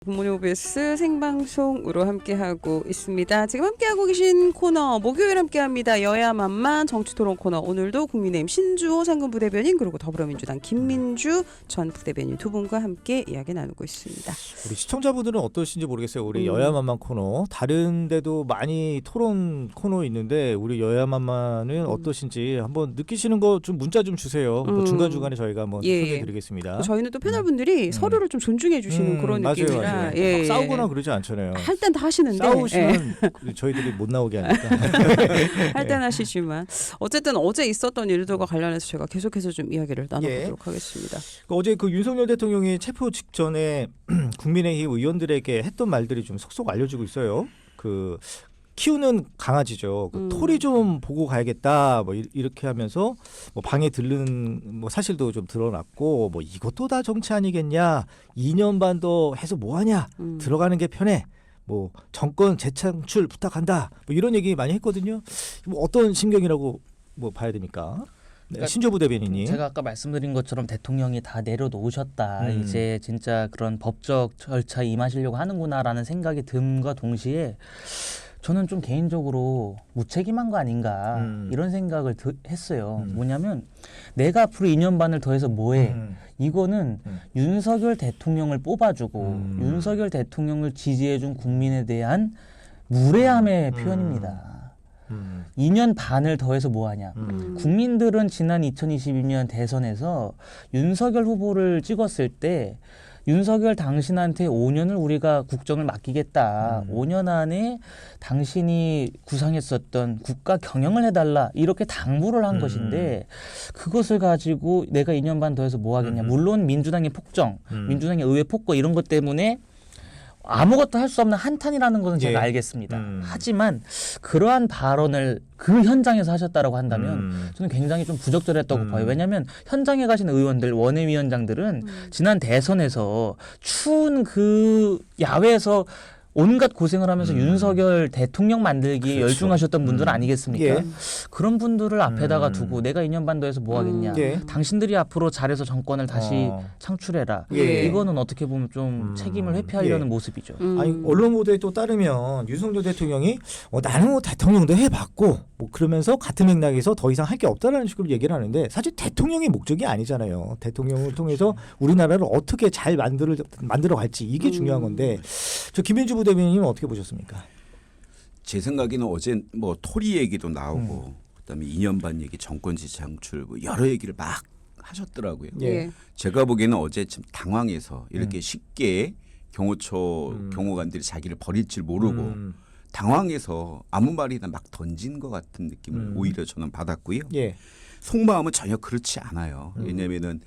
굿모닝 OBS 생방송으로 함께하고 있습니다. 지금 함께하고 계신 코너 목요일 함께합니다. 여야만만 정치토론 코너. 오늘도 국민의힘 신주호 상근부대변인 그리고 더불어민주당 김민주 전 부대변인 두 분과 함께 이야기 나누고 있습니다. 우리 시청자분들은 어떠신지 모르겠어요. 우리 여야만만 코너 다른 데도 많이 토론 코너 있는데 우리 여야만만은 어떠신지 한번 느끼시는 거 좀 문자 좀 주세요. 뭐 중간중간에 저희가 한번 소개해드리겠습니다. 저희는 또 패널분들이 서로를 좀 존중해 주시는 그런 느낌이라 막 싸우거나 그러지 않잖아요. 할 땐 다 하시는데 싸우시면 저희들이 못 나오게 하니까 할 땐 하시지만 어쨌든 어제 있었던 일들과 관련해서 제가 계속해서 좀 이야기를 나눠보도록 하겠습니다. 어제 그 윤석열 대통령이 체포 직전에 국민의힘 의원들에게 했던 말들이 좀 속속 알려지고 있어요. 그 키우는 강아지죠. 그 토리 좀 보고 가야겠다. 뭐 이렇게 하면서 뭐 방에 들른 뭐 사실도 좀 드러났고 뭐 이것도 다 정치 아니겠냐. 2년 반 더 해서 뭐 하냐. 들어가는 게 편해. 뭐 정권 재창출 부탁한다. 뭐 이런 얘기 많이 했거든요. 뭐 어떤 심경이라고 뭐 봐야 됩니까? 네, 신조부 대변인님. 제가 아까 말씀드린 것처럼 대통령이 다 내려놓으셨다. 이제 진짜 그런 법적 절차에 임하시려고 하는구나라는 생각이 듦과 동시에 저는 좀 개인적으로 무책임한 거 아닌가 이런 생각을 했어요. 뭐냐면 내가 앞으로 2년 반을 더해서 뭐해. 이거는 윤석열 대통령을 뽑아주고 윤석열 대통령을 지지해준 국민에 대한 무례함의 표현입니다. 2년 반을 더해서 뭐하냐. 국민들은 지난 2022년 대선에서 윤석열 후보를 찍었을 때 윤석열 당신한테 5년을 우리가 국정을 맡기겠다. 5년 안에 당신이 구상했었던 국가 경영을 해달라. 이렇게 당부를 한 것인데 그것을 가지고 내가 2년 반 더해서 뭐 하겠냐. 물론 민주당의 폭정, 민주당의 의회 폭거 이런 것 때문에 아무것도 할 수 없는 한탄이라는 것은 제가 알겠습니다. 하지만 그러한 발언을 그 현장에서 하셨다라고 한다면 저는 굉장히 좀 부적절했다고 봐요. 왜냐하면 현장에 가신 의원들, 원외위원장들은 지난 대선에서 추운 그 야외에서 온갖 고생을 하면서 윤석열 대통령 만들기에 열중하셨던 분들 아니겠습니까? 그런 분들을 앞에다가 두고 내가 2년 반 더해서 뭐 하겠냐. 당신들이 앞으로 잘해서 정권을 다시 창출해라. 이거는 어떻게 보면 좀 책임을 회피하려는 모습이죠. 아니 언론 보도에 또 따르면 윤석열 대통령이 나는 뭐 대통령도 해봤고 뭐 그러면서 같은 맥락에서 더 이상 할 게 없다라는 식으로 얘기를 하는데 사실 대통령의 목적이 아니잖아요. 대통령을 통해서 우리나라를 어떻게 잘 만들어 갈지 이게 중요한 건데 저 김민주 부대변인님은 어떻게 보셨습니까? 제 생각에는 어제 뭐 토리 얘기도 나오고 그다음에 2년 반 얘기, 정권 재창출 뭐 여러 얘기를 막 하셨더라고요. 제가 보기에는 어제 좀 당황해서 이렇게 쉽게 경호관들이 자기를 버릴 줄 모르고 당황해서 아무 말이나 막 던진 것 같은 느낌을 오히려 저는 받았고요. 속마음은 전혀 그렇지 않아요. 왜냐하면은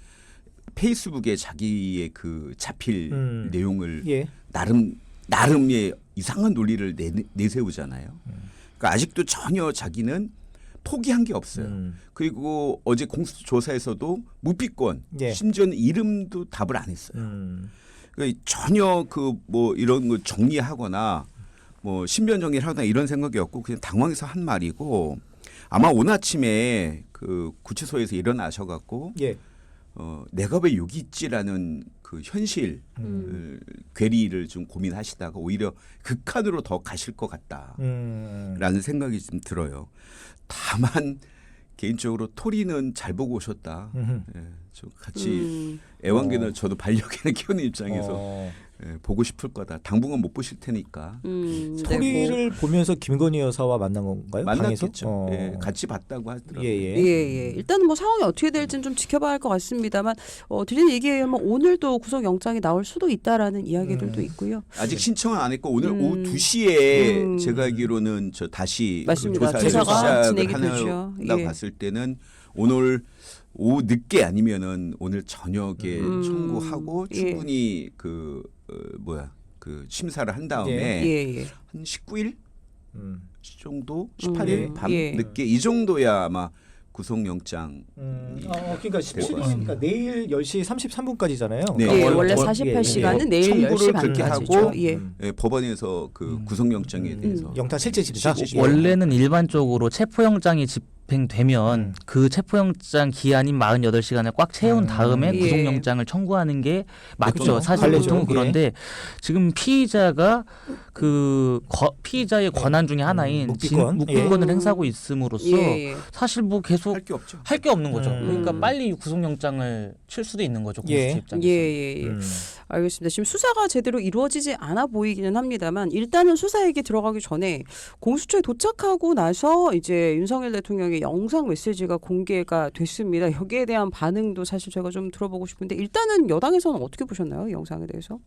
페이스북에 자기의 그 자필 내용을 나름의 이상한 논리를 내세우잖아요. 그러니까 아직도 전혀 자기는 포기한 게 없어요. 그리고 어제 공수조사에서도 무피권, 심지어는 이름도 답을 안 했어요. 그러니까 전혀 그 뭐 이런 거 정리하거나 뭐 신변 정리를 하거나 이런 생각이 없고 그냥 당황해서 한 말이고 아마 오늘 아침에 그 구치소에서 일어나셔갖고 내가 왜 여기 있지라는 그 현실 괴리를 좀 고민하시다가 오히려 극한으로 더 가실 것 같다라는 생각이 좀 들어요. 다만 개인적으로 토리는 잘 보고 오셨다. 좀 같이 애완견을 저도 반려견을 키우는 입장에서 보고 싶을 거다. 당분간 못 보실 테니까. 토리를 보면서 김건희 여사와 만난 건가요? 만났겠죠. 같이 봤다고 하더라고요. 일단은 뭐 상황이 어떻게 될지는 좀 지켜봐야 할 것 같습니다만 들리는 얘기에 의하면 오늘도 구속영장이 나올 수도 있다라는 이야기들도 있고요. 아직 신청은 안 했고 오늘 오후 2시에 제가 알기로는 저 다시 그 조사를 시작을 하려고 봤을 때는 오늘 오후 늦게 아니면은 오늘 저녁에 청구하고 충분히 그 심사를 한 다음에 한 19일 정도 18일 밤 늦게 이 정도야 아마 구속영장. 그러니까 17일이니까 내일 10시 33분까지잖아요. 네. 원래 48시간은 내일 10시 그렇게 반까지죠. 하고 법원에서 그 구속영장에 대해서 영장 실제 집사. 원래는 일반적으로 체포영장이 집행되면 그 체포영장 기한인 48시간을 꽉 채운 다음에 예. 구속영장을 청구하는 게 맞죠. 그렇죠. 사실 관례죠. 보통은 그런데 지금 피의자가 피의자의 권한 중에 하나인 묵비권. 묵비권을 예. 행사하고 있음으로써 예. 사실 뭐 계속 할 게 없죠. 할 게 없는 거죠. 음. 그러니까 빨리 구속영장을 칠 수도 있는 거죠. 공수처 예. 입장에서. 예. 알겠습니다. 지금 수사가 제대로 이루어지지 않아 보이기는 합니다만 일단은 수사 얘기 들어가기 전에 공수처에 도착하고 나서 이제 윤석열 대통령의 영상 메시지가 공개가 됐습니다. 여기에 대한 반응도 사실 제가 좀 들어보고 싶은데 일단은 여당에서는 어떻게 보셨나요? 이 영상에 대해서?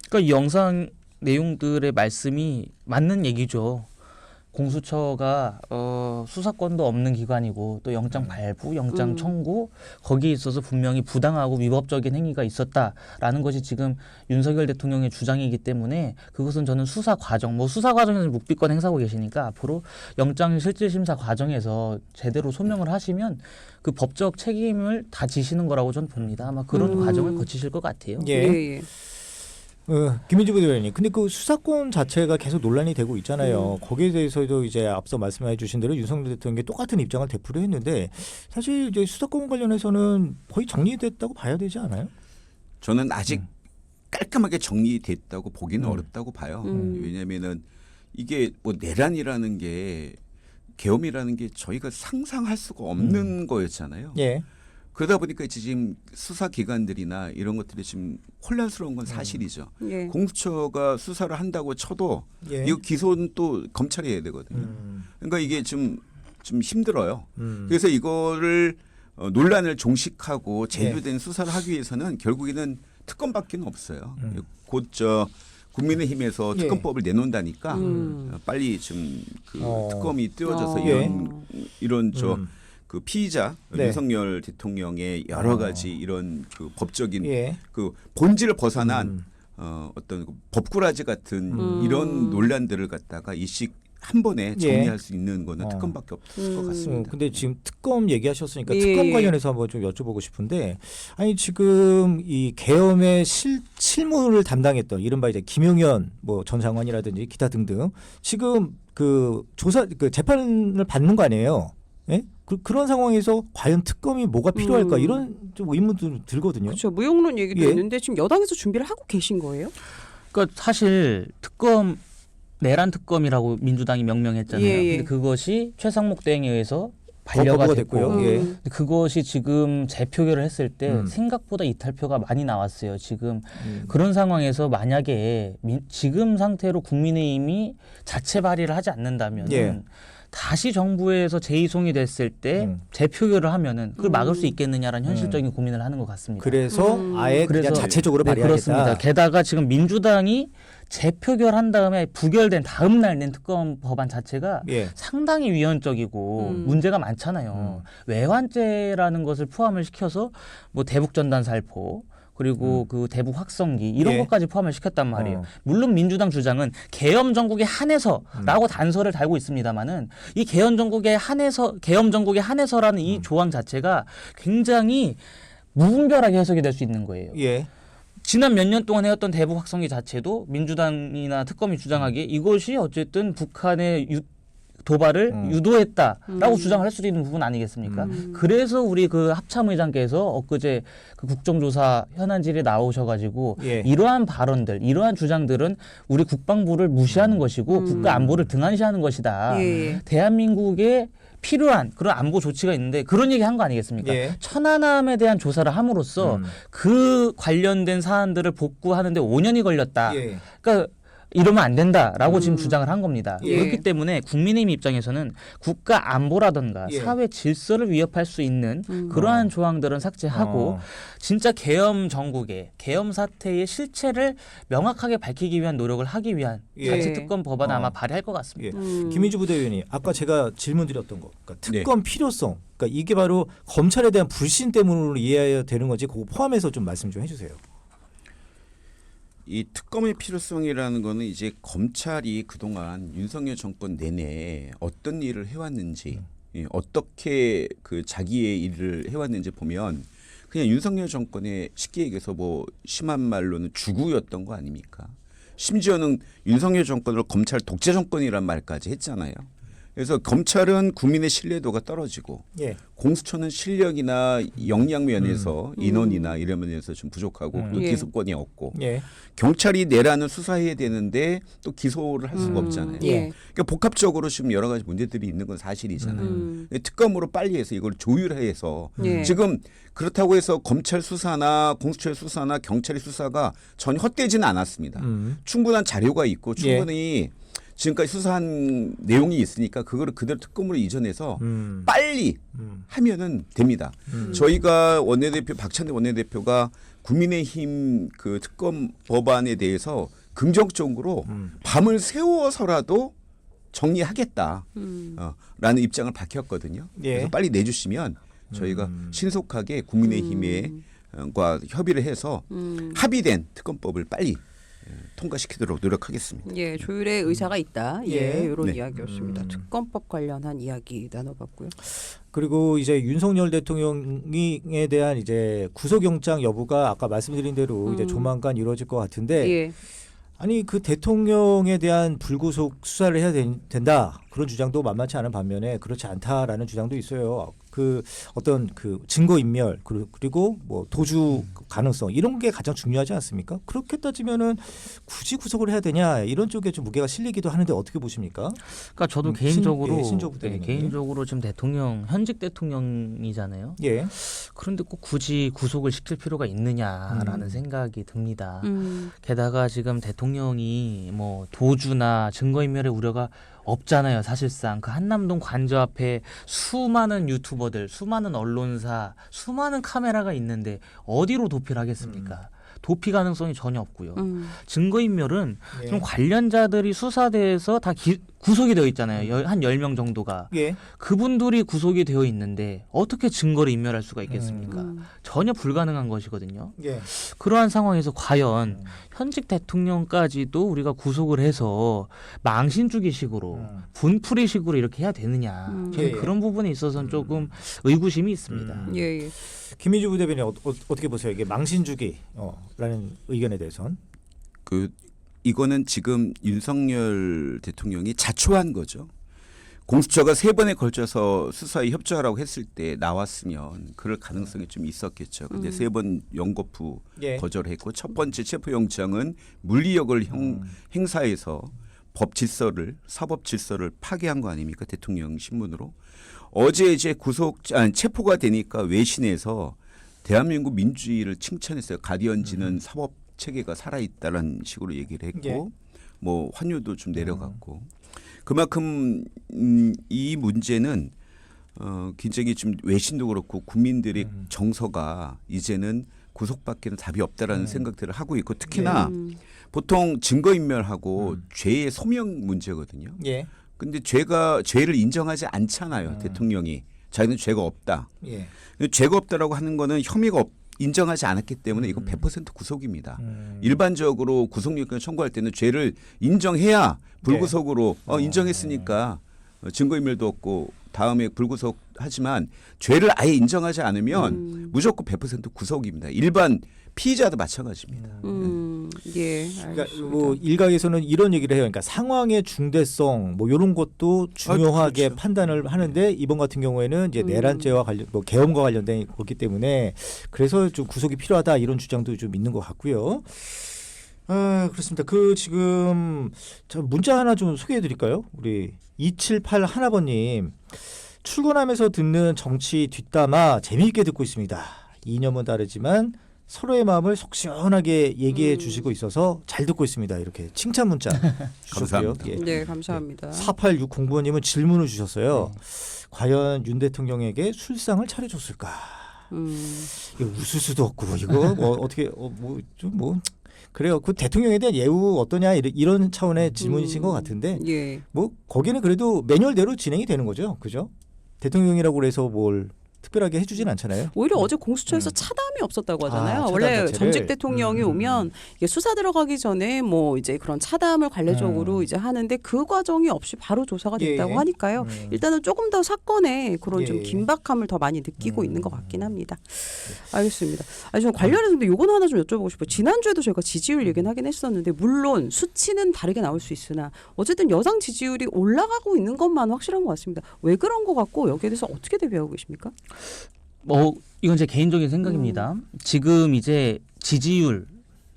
그러니까 이 영상 내용들의 말씀이 맞는 얘기죠. 공수처가 수사권도 없는 기관이고 또 영장 발부, 영장 청구 거기에 있어서 분명히 부당하고 위법적인 행위가 있었다라는 것이 지금 윤석열 대통령의 주장이기 때문에 그것은 저는 수사 과정, 뭐 수사 과정에서 묵비권 행사하고 계시니까 앞으로 영장 실질심사 과정에서 제대로 소명을 하시면 그 법적 책임을 다 지시는 거라고 저는 봅니다. 아마 그런 과정을 거치실 것 같아요. 예. 김민주 부대변인, 근데 그 수사권 자체가 계속 논란이 되고 있잖아요. 거기에 대해서도 이제 앞서 말씀해주신 대로 윤석열 대통령이 똑같은 입장을 되풀이 했는데 사실 이제 수사권 관련해서는 거의 정리됐다고 봐야 되지 않아요? 저는 아직 깔끔하게 정리됐다고 보기는 어렵다고 봐요. 왜냐하면은 이게 뭐 내란이라는 게 계엄이라는 게 저희가 상상할 수가 없는 거였잖아요. 예. 그러다 보니까 지금 수사기관들이나 이런 것들이 지금 혼란스러운 건 사실이죠. 예. 공수처가 수사를 한다고 쳐도 예. 이거 기소는 또 검찰이 해야 되거든요. 그러니까 이게 좀 힘들어요. 그래서 이거를 논란을 종식하고 제대로 된 수사를 하기 위해서는 결국에는 특검밖에 없어요. 곧 국민의힘에서 예. 특검법을 내놓는다니까 빨리 좀 그 특검이 띄워져서 이런 그 피의자 네. 윤석열 대통령의 여러 가지 이런 그 법적인 예. 그 본질을 벗어난 어떤 그 법꾸라지 같은 이런 논란들을 갖다가 일식 한 번에 정리할 수 있는 거는 특검밖에 없을 것 같습니다. 근데 지금 특검 얘기하셨으니까 예. 특검 관련해서 한번 좀 여쭤보고 싶은데, 아니 지금 이 계엄의 실무를 담당했던 이른바 이제 김용현 뭐 전 장관이라든지 기타 등등 지금 그 조사 그 재판을 받는 거 아니에요? 예? 그런 상황에서 과연 특검이 뭐가 필요할까 이런 좀 의문도 들거든요. 그렇죠. 무용론 얘기도 예. 있는데 지금 여당에서 준비를 하고 계신 거예요? 그러니까 사실 내란 특검이라고 민주당이 명명했잖아요. 예. 근데 그것이 최상목 대행에 의해서 반려가 거부가 됐고 됐고요. 예. 근데 그것이 지금 재표결을 했을 때 생각보다 이탈표가 많이 나왔어요. 지금 그런 상황에서 만약에 지금 상태로 국민의힘이 자체 발의를 하지 않는다면 예. 다시 정부에서 재이송이 됐을 때 재표결을 하면은 그걸 막을 수 있겠느냐라는 현실적인 고민을 하는 것 같습니다. 그래서 아예 그냥 자체적으로 발의하겠다. 그렇습니다. 게다가 지금 민주당이 재표결한 다음에 부결된 다음 날 낸 특검 법안 자체가 예. 상당히 위헌적이고 문제가 많잖아요. 외환죄라는 것을 포함을 시켜서 뭐 대북전단 살포 그리고 그 대북 확성기 이런 예. 것까지 포함을 시켰단 말이에요. 물론 민주당 주장은 계엄 정국에 한해서라고 단서를 달고 있습니다만은 이 계엄 정국에 한해서라는 이 조항 자체가 굉장히 무분별하게 해석이 될 수 있는 거예요. 예. 지난 몇 년 동안 해왔던 대북 확성기 자체도 민주당이나 특검이 주장하기에 이것이 어쨌든 북한의 도발을 유도했다라고 주장을 할 수도 있는 부분 아니겠습니까? 그래서 우리 그 합참의장께서 엊그제 그 국정조사 현안질에 나오셔가지고 예. 이러한 발언들, 이러한 주장들은 우리 국방부를 무시하는 것이고 국가 안보를 등한시하는 것이다. 예. 대한민국의 필요한 그런 안보 조치가 있는데 그런 얘기 한 거 아니겠습니까? 예. 천안함에 대한 조사를 함으로써 그 관련된 사안들을 복구하는데 5년이 걸렸다. 예. 그러니까 이러면 안 된다라고 지금 주장을 한 겁니다. 예. 그렇기 때문에 국민의힘 입장에서는 국가 안보라든가 예. 사회 질서를 위협할 수 있는 그러한 조항들은 삭제하고 진짜 계엄 정국의 계엄 사태의 실체를 명확하게 밝히기 위한 노력을 하기 위한 예. 자체 특검 법안을 아마 발의할 것 같습니다. 예. 김민주 부대변인, 아까 제가 질문 드렸던 거, 그러니까 특검 필요성, 그러니까 이게 바로 검찰에 대한 불신 때문으로 이해해야 되는 건지 그거 포함해서 좀 말씀 좀 해주세요. 이 특검의 필요성이라는 거는 이제 검찰이 그동안 윤석열 정권 내내 어떤 일을 해왔는지 어떻게 그 자기의 일을 해왔는지 보면 그냥 윤석열 정권의 쉽게 얘기해서 뭐 심한 말로는 주구였던 거 아닙니까? 심지어는 윤석열 정권을 검찰 독재 정권이란 말까지 했잖아요. 그래서 검찰은 국민의 신뢰도가 떨어지고 예. 공수처는 실력이나 역량 면에서 인원이나 이런 면에서 좀 부족하고 또 예. 기소권이 없고 예. 경찰이 내란을 수사해야 되는데 또 기소를 할 수가 없잖아요. 예. 그러니까 복합적으로 지금 여러 가지 문제들이 있는 건 사실이잖아요. 특검으로 빨리 해서 이걸 조율해서 예. 지금 그렇다고 해서 검찰 수사나 공수처의 수사나 경찰의 수사가 전혀 헛되지는 않았습니다. 충분한 자료가 있고 충분히 지금까지 수사한 내용이 있으니까 그거를 그대로 특검으로 이전해서 빨리 하면은 됩니다. 저희가 원내대표 박찬대 원내대표가 국민의힘 그 특검 법안에 대해서 긍정적으로 밤을 새워서라도 정리하겠다 라는 입장을 밝혔거든요. 예. 그래서 빨리 내주시면 저희가 신속하게 국민의힘과 협의를 해서 합의된 특검법을 빨리 통과시키도록 노력하겠습니다. 예, 조율의 의사가 있다. 예, 예. 이런 네. 이야기였습니다. 특검법 관련한 이야기 나눠봤고요. 그리고 이제 윤석열 대통령에 대한 이제 구속영장 여부가 아까 말씀드린 대로 이제 조만간 이루어질 것 같은데 예, 아니 그 대통령에 대한 불구속 수사를 해야 된다 그런 주장도 만만치 않은 반면에 그렇지 않다라는 주장도 있어요. 그 어떤 그 증거 인멸 그리고 뭐 도주 가능성 이런 게 가장 중요하지 않습니까? 그렇게 따지면은 굳이 구속을 해야 되냐 이런 쪽에 좀 무게가 실리기도 하는데 어떻게 보십니까? 그러니까 저도 개인적으로 신조부 네, 대변인이. 개인적으로 지금 대통령 현직 대통령이잖아요. 예. 그런데 꼭 굳이 구속을 시킬 필요가 있느냐라는 생각이 듭니다. 음, 게다가 지금 대통령이 뭐 도주나 증거인멸의 우려가 없잖아요. 사실상 그 한남동 관저 앞에 수많은 유튜버들, 수많은 언론사, 수많은 카메라가 있는데 어디로 도피를 하겠습니까? 도피 가능성이 전혀 없고요. 증거인멸은 예. 좀 관련자들이 수사대에서 다 구속이 되어 있잖아요. 한 10명 정도가. 예. 그분들이 구속이 되어 있는데 어떻게 증거를 인멸할 수가 있겠습니까? 전혀 불가능한 것이거든요. 예. 그러한 상황에서 과연 현직 대통령까지도 우리가 구속을 해서 망신주기식으로 분풀이식으로 이렇게 해야 되느냐. 저는 예, 예. 그런 부분에 있어서는 조금 의구심이 있습니다. 예, 예. 김민주 부대변인 어떻게 보세요? 이게 망신주기라는 의견에 대해서는? 이거는 지금 윤석열 대통령이 자초한 거죠. 공수처가 3번에 걸쳐서 수사에 협조하라고 했을 때 나왔으면 그럴 가능성이 좀 있었겠죠. 근데 3번 연거푸 예. 거절했고 첫 번째 체포영장은 물리력을 행사해서 법 질서를 사법 질서를 파괴한 거 아닙니까? 대통령 신문으로. 어제 이제 체포가 되니까 외신에서 대한민국 민주주의를 칭찬했어요. 가디언지는 사법 체계가 살아있다라는 식으로 얘기를 했고 예. 뭐 환율도 좀 내려갔고 그만큼 이 문제는 굉장히 좀 외신도 그렇고 국민들의 정서가 이제는 구속받기는 답이 없다라는 생각들을 하고 있고 특히나 보통 증거인멸하고 죄의 소명 문제거든요. 예. 근데 죄를 인정하지 않잖아요. 대통령이 자기는 죄가 없다. 예. 죄가 없다라고 하는 거는 혐의가 인정하지 않았기 때문에 이건 100% 구속입니다. 일반적으로 구속영장 청구할 때는 죄를 인정해야 불구속으로 인정했으니까 증거인멸도 없고 다음에 불구속하지만 죄를 아예 인정하지 않으면 무조건 100% 구속입니다. 일반 피의자도 마찬가지입니다. 예, 그러니까 알겠습니다. 뭐 일각에서는 이런 얘기를 해요. 그러니까 상황의 중대성 뭐 이런 것도 중요하게 그렇죠. 판단을 하는데 이번 같은 경우에는 이제 내란죄와 관련 뭐 계엄과 관련된 거기 때문에 그래서 좀 구속이 필요하다 이런 주장도 좀 있는 것 같고요. 아, 그렇습니다. 그 지금 저 문자 하나 좀 소개해 드릴까요? 우리 278 하나번님 출근하면서 듣는 정치 뒷담화 재미있게 듣고 있습니다. 이념은 다르지만 서로의 마음을 속 시원하게 얘기해 주시고 있어서 잘 듣고 있습니다. 이렇게 칭찬 문자 주셨고요. 감사합니다. 예. 네, 감사합니다. 4860번님은 질문을 주셨어요. 과연 윤 대통령에게 술상을 차려줬을까? 이거 웃을 수도 없고 이거 뭐 어떻게 뭐 그래요. 그 대통령에 대한 예우 어떠냐 이런 차원의 질문이신 것 같은데 예. 뭐 거기는 그래도 매뉴얼대로 진행이 되는 거죠, 그죠? 대통령이라고 해서 뭘 특별하게 해주진 않잖아요. 오히려 어제 공수처에서 차담이 없었다고 하잖아요. 차담 원래 자체를? 전직 대통령이 오면 이게 수사 들어가기 전에 뭐 이제 그런 차담을 관례적으로 이제 하는데 그 과정이 없이 바로 조사가 됐다고 예. 하니까요. 일단은 조금 더 사건에 그런 좀 예. 긴박함을 더 많이 느끼고 있는 것 같긴 합니다. 알겠습니다. 아니, 저 관련해서 근데 요건 하나 좀 여쭤보고 싶어요. 지난주에도 저희가 지지율 얘기는 하긴 했었는데 물론 수치는 다르게 나올 수 있으나 어쨌든 여당 지지율이 올라가고 있는 것만 확실한 것 같습니다. 왜 그런 것 같고 여기에 대해서 어떻게 대비하고 계십니까? 이건 제 개인적인 생각입니다. 지금 이제 지지율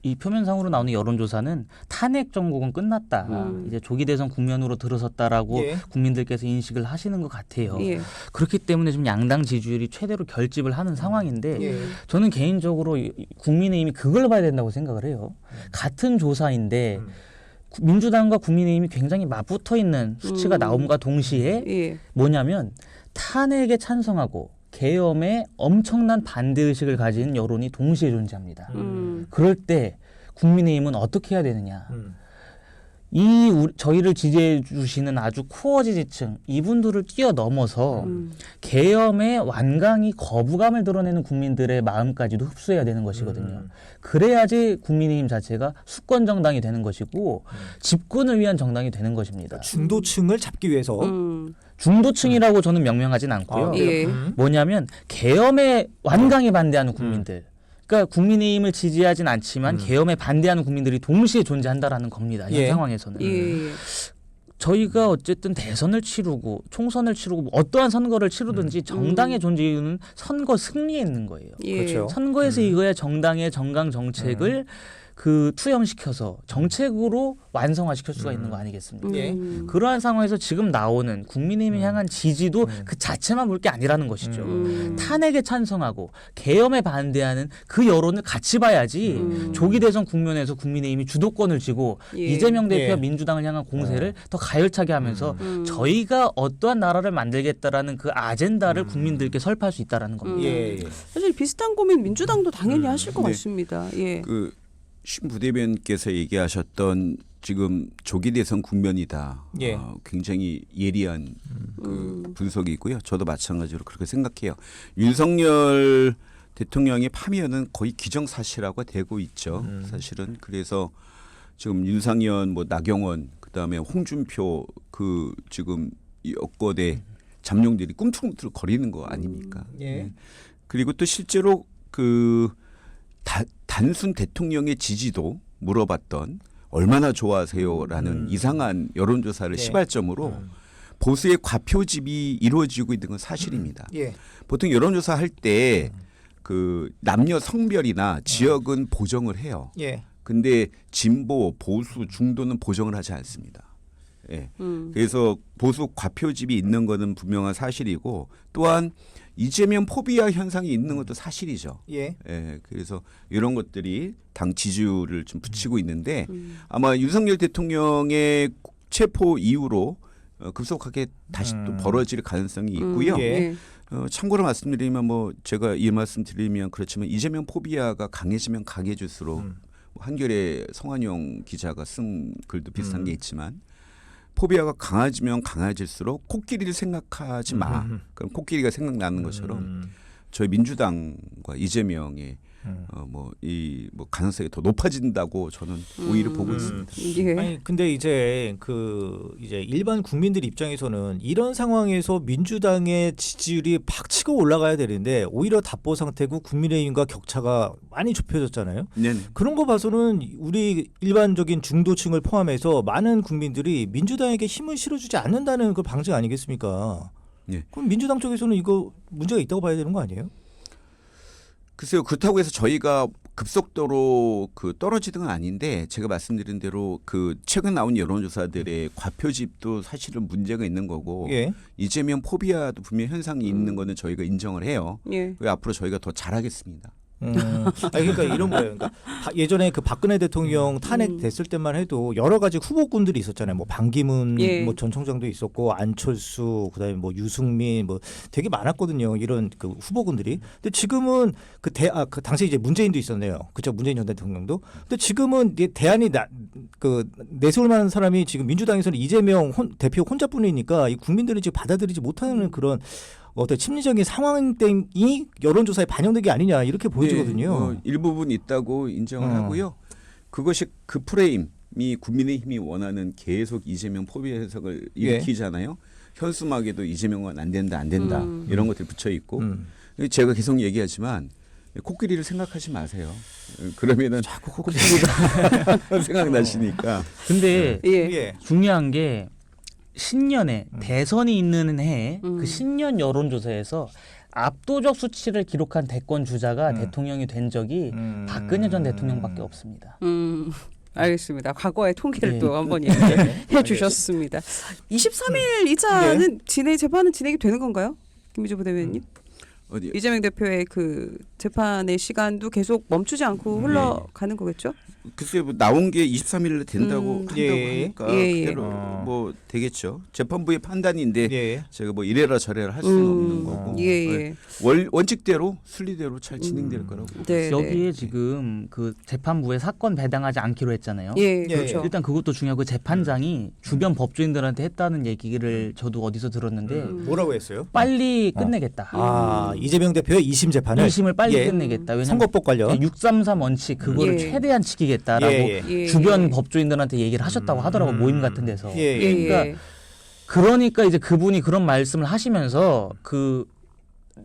이 표면상으로 나오는 여론조사는 탄핵 정국은 끝났다. 이제 조기 대선 국면으로 들어섰다라고 예. 국민들께서 인식을 하시는 것 같아요. 예. 그렇기 때문에 지금 양당 지지율이 최대로 결집을 하는 상황인데 예. 저는 개인적으로 국민의힘이 그걸 봐야 된다고 생각을 해요. 같은 조사인데 민주당과 국민의힘이 굉장히 맞붙어 있는 수치가 나옴과 동시에 예. 뭐냐면 탄핵에 찬성하고 계엄에 엄청난 반대의식을 가진 여론이 동시에 존재합니다. 그럴 때 국민의힘은 어떻게 해야 되느냐. 저희를 지지해 주시는 아주 코어 지지층 이분들을 뛰어넘어서 계엄의 완강히 거부감을 드러내는 국민들의 마음까지도 흡수해야 되는 것이거든요. 그래야지 국민의힘 자체가 수권 정당이 되는 것이고 집권을 위한 정당이 되는 것입니다. 중도층을 잡기 위해서 중도층이라고 저는 명명하진 않고요. 예. 뭐냐면 계엄에 완강히 반대하는 국민들. 그러니까 국민의힘을 지지하진 않지만 계엄에 반대하는 국민들이 동시에 존재한다라는 겁니다. 이 예. 상황에서는. 예. 저희가 어쨌든 대선을 치르고 총선을 치르고 뭐 어떠한 선거를 치르든지 정당의 존재 이유는 선거 승리에 있는 거예요. 예. 그렇죠. 선거에서 이거야 정당의 정강 정책을 투영시켜서 정책으로 완성화시킬 수가 있는 거 아니겠습니까? 예. 그러한 상황에서 지금 나오는 국민의힘을 향한 지지도 그 자체만 볼 게 아니라는 것이죠. 탄핵에 찬성하고 계엄에 반대하는 그 여론을 같이 봐야지 조기 대선 국면에서 국민의힘이 주도권을 쥐고 예. 이재명 대표와 예. 민주당을 향한 공세를 더 가열차게 하면서 저희가 어떠한 나라를 만들겠다라는 그 아젠다를 국민들께 설파할 수 있다라는 겁니다. 예. 사실 비슷한 고민 민주당도 당연히 하실 것 네. 같습니다. 예. 그 신 부대변께서 얘기하셨던 지금 조기 대선 국면이다. 예. 굉장히 예리한 그 분석이고요. 저도 마찬가지로 그렇게 생각해요. 윤석열 대통령의 파면은 거의 기정사실화가 되고 있죠. 사실은 그래서 지금 윤상현, 뭐 나경원, 그다음에 홍준표 그 지금 이 여권의 잠룡들이 꿈틀꿈틀 거리는 거 아닙니까? 예. 그리고 또 실제로 그 단순 대통령의 지지도 물어봤던 얼마나 좋아하세요라는 이상한 여론조사를 네. 시발점으로 보수의 과표집이 이루어지고 있는 건 사실입니다. 예. 보통 여론조사 할 때 그 남녀 성별이나 지역은 보정을 해요. 예. 근데 진보, 보수, 중도는 보정을 하지 않습니다. 예. 그래서 보수 과표집이 있는 것은 분명한 사실이고 또한 이재명 포비아 현상이 있는 것도 사실이죠. 예. 예. 그래서 이런 것들이 당 지지율을 좀 붙이고 있는데 아마 윤석열 대통령의 체포 이후로 급속하게 다시 또 벌어질 가능성이 있고요. 예. 예. 참고로 말씀드리면 뭐 제가 이 말씀 드리면 그렇지만 이재명 포비아가 강해지면 강해질수록 한겨레 성한용 기자가 쓴 글도 비슷한 게 있지만 포비아가 강해지면 강해질수록 코끼리를 생각하지 마. 그럼 코끼리가 생각나는 것처럼 저희 민주당과 이재명의 뭐 가능성이 더 높아진다고 저는 오히려 보고 있습니다. 예. 아니 근데 이제 이제 일반 국민들 입장에서는 이런 상황에서 민주당의 지지율이 팍 치고 올라가야 되는데 오히려 답보 상태고 국민의힘과 격차가 많이 좁혀졌잖아요. 네네. 그런 거 봐서는 우리 일반적인 중도층을 포함해서 많은 국민들이 민주당에게 힘을 실어주지 않는다는 그 방증 아니겠습니까? 네. 그럼 민주당 쪽에서는 이거 문제가 있다고 봐야 되는 거 아니에요? 글쎄요. 그렇다고 해서 저희가 급속도로 떨어지는 건 아닌데 제가 말씀드린 대로 최근 나온 여론조사들의 과표집도 사실은 문제가 있는 거고 예. 이재명 포비아도 분명 현상이 있는 거는 저희가 인정을 해요. 예. 앞으로 저희가 더 잘하겠습니다. 그러니까 이런 거예요. 그러니까 예전에 그 박근혜 대통령 탄핵됐을 때만 해도 여러 가지 후보군들이 있었잖아요. 뭐 반기문 예. 뭐 전 총장도 있었고 안철수 그다음에 뭐 유승민 뭐 되게 많았거든요. 이런 그 후보군들이. 근데 지금은 그 당시 이제 문재인도 있었네요. 그죠? 문재인 전 대통령도. 근데 지금은 대안이 내세울 만한 사람이 지금 민주당에서는 이재명 대표 혼자뿐이니까 이 국민들이 지금 받아들이지 못하는 그런 어떤 심리적인 상황이 여론조사에 반영된 게 아니냐 이렇게 보여지거든요. 네, 일부분 있다고 인정을 어. 하고요. 그것이 그 프레임이 국민의힘이 원하는 계속 이재명 포비 해석을 일으키잖아요. 현수막에도 이재명은 안 된다 이런 것들이 붙여 있고 제가 계속 얘기하지만 코끼리를 생각하지 마세요. 그러면은 자꾸 코끼리가 생각나시니까. 근데 예. 중요한 게 신년에 대선이 있는 해에 그 신년 여론조사에서 압도적 수치를 기록한 대권 주자가 대통령이 된 적이 박근혜 전 대통령밖에 없습니다. 알겠습니다. 과거의 통계를 네. 또 한번 얘기해 주셨습니다. 23일 2차 재판은 진행이 되는 건가요? 김민주 부대변인님? 어디? 이재명 대표의 그 재판의 시간도 계속 멈추지 않고 흘러가는 거겠죠? 글쎄 뭐 나온 게 23일에 된다고 한다고 예. 하니까 예. 그대로 뭐 되겠죠. 재판부의 판단인데 예. 제가 뭐 이래라 저래라 할 수는 없는 거고 예. 원칙대로 순리대로 잘 진행될 거라고. 네, 여기에 네. 지금 그 재판부에 사건 배당하지 않기로 했잖아요. 예, 그렇죠. 일단 그것도 중요하고 재판장이 주변 법조인들한테 했다는 얘기를 저도 어디서 들었는데 뭐라고 했어요? 빨리 끝내겠다. 아 이재명 대표의 2심 재판을 2심을 빨리 예. 끝내겠다. 왜냐면 선거법 관련 633 원칙 그거를 예. 최대한 지키겠다라고 예. 주변 법조인들한테 얘기를 하셨다고 하더라고 모임 같은 데서. 예. 그러니까 그러니까 이제 그분이 그런 말씀을 하시면서 그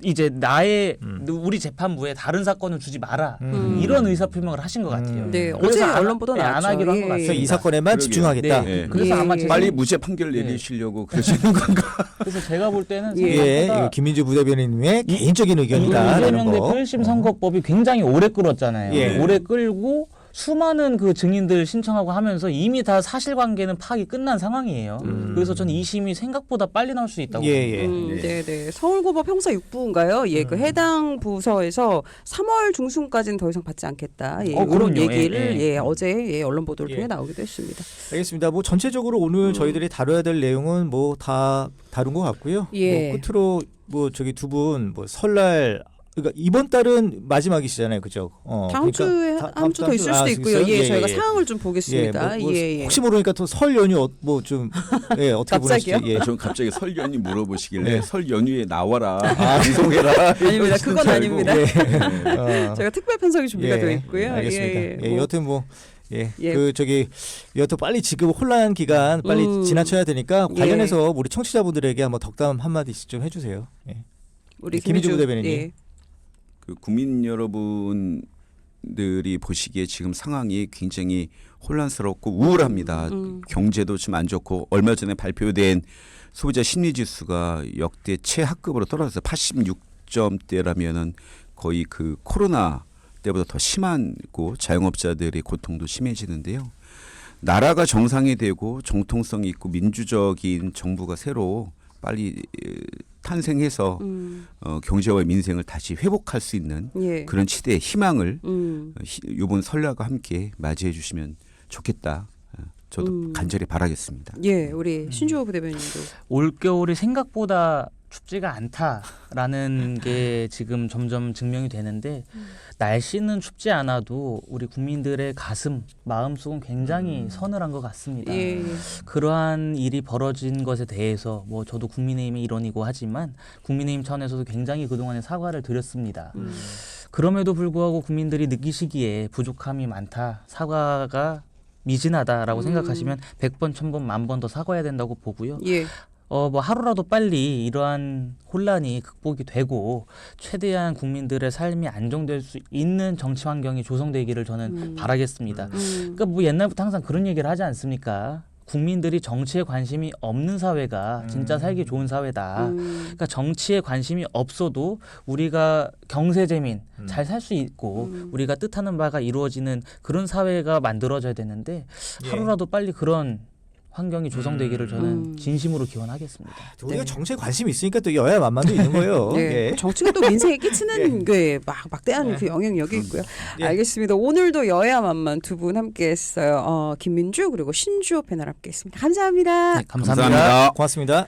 이제 나의 우리 재판부에 다른 사건을 주지 마라 이런 의사표명을 하신 것 같아요. 네, 그래서 어제 안- 언론 보도 네, 안 나왔죠. 하기로 한 것 예. 같습니다. 그래서 이 사건에만 그러게요. 집중하겠다. 네. 예. 그래서 아마 예. 빨리 무죄 판결 내리시려고 그러시는 건가? 그래서 제가 볼 때는 예. 예, 생각보다 이거 김민주 부대변인님의 개인적인 의견이다. 이재명 대표 1심 선거법이 굉장히 오래 끌었잖아요. 예. 오래 끌고 수많은 그 증인들 신청하고 하면서 이미 다 사실관계는 파악이 끝난 상황이에요. 그래서 저는 2심이 생각보다 빨리 나올 수 있다고 예, 봅니다. 예. 네. 서울고법 형사 6부인가요? 예, 그 해당 부서에서 3월 중순까지는 더 이상 받지 않겠다. 예, 그런 그럼요. 얘기를 예. 어제 언론 보도를 예. 통해 나오기도 했습니다. 알겠습니다. 뭐 전체적으로 오늘 저희들이 다뤄야 될 내용은 뭐 다 다룬 것 같고요. 예. 뭐 끝으로 뭐 저기 두 분 뭐 설날 그러니까 이번 달은 마지막이시잖아요, 그죠? 다음 그러니까 주에 한 주 더 있을 수도 있고요. 있어요? 예, 저희가 상황을 좀 보겠습니다. 뭐 예. 혹시 모르니까 또 설 연휴 뭐 좀 예, 어떻게 갑자기요? 보내실지. 예. 전 갑자기 설 연휴 물어보시길래 네. 설 연휴에 나와라 방송해라. 아닙니다. 그건 아닙니다. 어. 저희가 특별 편성이 준비가 예, 되어 있고요. 알겠습니다. 예, 예, 뭐, 여튼 뭐 예, 예. 그 저기 여튼 빨리 지금 혼란 기간 빨리 지나쳐야 되니까 예. 관련해서 우리 청취자분들에게 한번 덕담 한 마디씩 좀 해주세요. 예. 우리 김민주 김민주 부대변인님. 예. 그 국민 여러분들이 보시기에 지금 상황이 굉장히 혼란스럽고 우울합니다. 경제도 좀 안 좋고 얼마 전에 발표된 소비자 심리 지수가 역대 최하급으로 떨어져서 86점대라면은 거의 그 코로나 때보다 더 심하고 자영업자들의 고통도 심해지는데요. 나라가 정상이 되고 정통성이 있고 민주적인 정부가 새로 빨리 탄생해서 경제와 민생을 다시 회복할 수 있는 예. 그런 시대의 희망을 이번 설날과 함께 맞이해 주시면 좋겠다. 저도 간절히 바라겠습니다. 예, 우리 신주호 부대변인도 올겨울이 생각보다 춥지가 않다라는 게 지금 점점 증명이 되는데 날씨는 춥지 않아도 우리 국민들의 가슴, 마음속은 굉장히 서늘한 것 같습니다. 예. 그러한 일이 벌어진 것에 대해서 뭐 저도 국민의힘의 일원이고 하지만 국민의힘 차원에서도 굉장히 그동안에 사과를 드렸습니다. 그럼에도 불구하고 국민들이 느끼시기에 부족함이 많다, 사과가 미진하다라고 생각하시면 100번, 1000번, 10,000번 더 사과해야 된다고 보고요. 예. 뭐 하루라도 빨리 이러한 혼란이 극복이 되고 최대한 국민들의 삶이 안정될 수 있는 정치 환경이 조성되기를 저는 바라겠습니다. 그러니까 뭐 옛날부터 항상 그런 얘기를 하지 않습니까? 국민들이 정치에 관심이 없는 사회가 진짜 살기 좋은 사회다. 그러니까 정치에 관심이 없어도 우리가 경제재민 잘 살 수 있고 우리가 뜻하는 바가 이루어지는 그런 사회가 만들어져야 되는데 하루라도 빨리 그런 환경이 조성되기를 저는 진심으로 기원하겠습니다. 우리가 정치에 관심이 있으니까 또 여야 만만도 있는 거예요. 네, 예. 정치가 또 민생에 끼치는 그 막대한 그 영향력이 있고요. 알겠습니다. 오늘도 여야만만 두 분 함께했어요. 김민주 그리고 신주호 패널 함께했습니다. 감사합니다. 네, 감사합니다. 고맙습니다.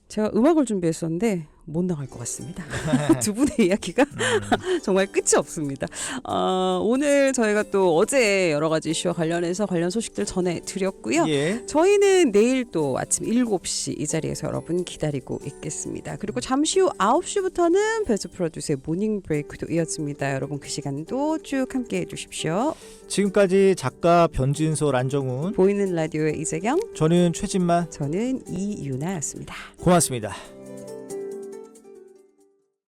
제가 음악을 준비했었는데 못 나갈 것 같습니다. 두 분의 이야기가 정말 끝이 없습니다. 오늘 저희가 또 어제 여러 가지 이슈와 관련해서 관련 소식들 전해드렸고요. 예. 저희는 내일 또 아침 7시 이 자리에서 여러분 기다리고 있겠습니다. 그리고 잠시 후 9시부터는 베스트 프로듀스의 모닝 브레이크도 이어집니다. 여러분 그 시간도 쭉 함께해 주십시오. 지금까지 작가 변진솔, 안정훈, 보이는 라디오의 이재경, 저는 최진만, 저는 이유나였습니다. 고맙습니다.